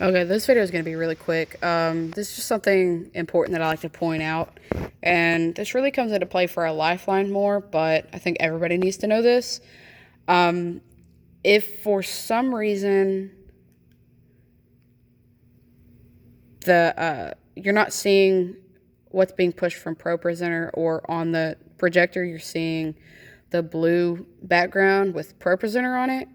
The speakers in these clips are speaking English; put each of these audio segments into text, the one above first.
Okay, this video is going to be really quick. This is just something important that I like to point out, and this really comes into play for our Lifeline more, but I think everybody needs to know this. If for some reason you're not seeing what's being pushed from ProPresenter, or on the projector you're seeing the blue background with ProPresenter on it,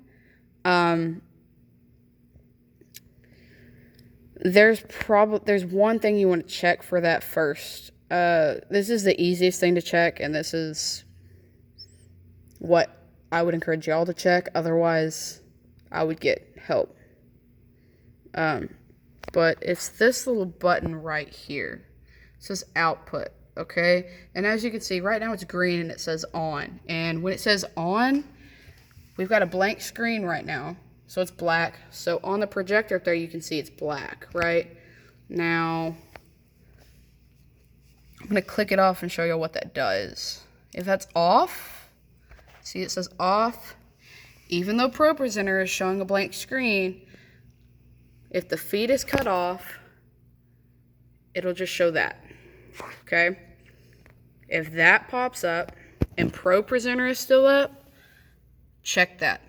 there's one thing you want to check for that first. This is the easiest thing to check, and this is what I would encourage y'all to check. Otherwise, I would get help. But it's this little button right here. It says output, okay? And as you can see, right now it's green and it says on. And when it says on, we've got a blank screen right now. So it's black. So on the projector up there, you can see it's black, right? Now, I'm going to click it off and show you what that does. If that's off, see it says off. Even though ProPresenter is showing a blank screen, if the feed is cut off, it'll just show that, okay? If that pops up and ProPresenter is still up, check that.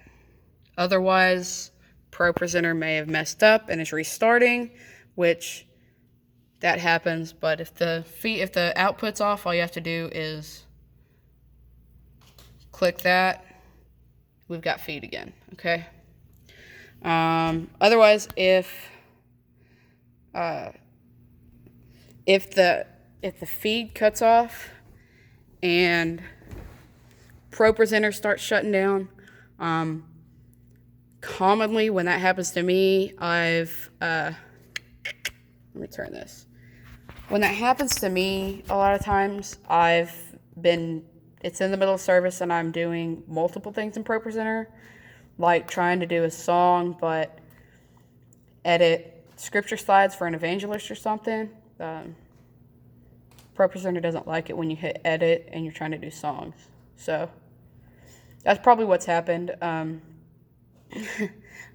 Otherwise, ProPresenter may have messed up and is restarting, which that happens. But if the output's off, all you have to do is click that. We've got feed again, okay? Otherwise, if the feed cuts off and ProPresenter starts shutting down, commonly when that happens to me, let me turn this. When that happens to me, a lot of times it's in the middle of service and I'm doing multiple things in ProPresenter, like trying to do a song but edit scripture slides for an evangelist or something. ProPresenter doesn't like it when you hit edit and you're trying to do songs. So that's probably what's happened. I'm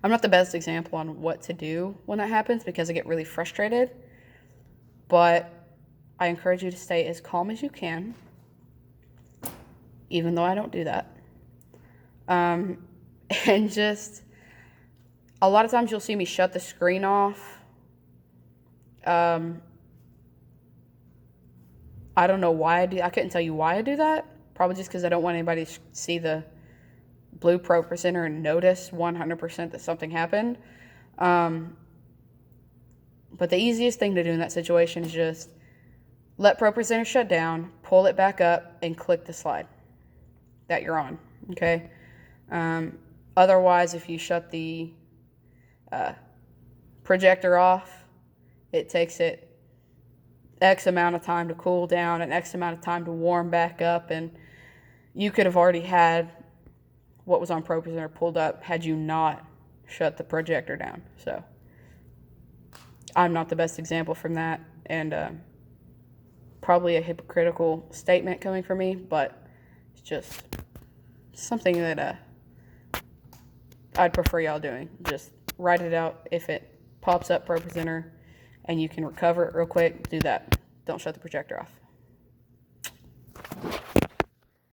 not the best example on what to do when that happens because I get really frustrated. But I encourage you to stay as calm as you can, even though I don't do that. And just, a lot of times you'll see me shut the screen off. I don't know why I do. I couldn't tell you why I do that. Probably just because I don't want anybody to see the blue ProPresenter and notice 100% that something happened. But the easiest thing to do in that situation is just let ProPresenter shut down, pull it back up, and click the slide that you're on, okay? Otherwise, if you shut the projector off, it takes it X amount of time to cool down and X amount of time to warm back up, and you could have already had what was on ProPresenter pulled up had you not shut the projector down. So I'm not the best example from that, and probably a hypocritical statement coming from me, but it's just something that I'd prefer y'all doing. Just write it out. If it pops up ProPresenter and you can recover it real quick, do that. Don't shut the projector off.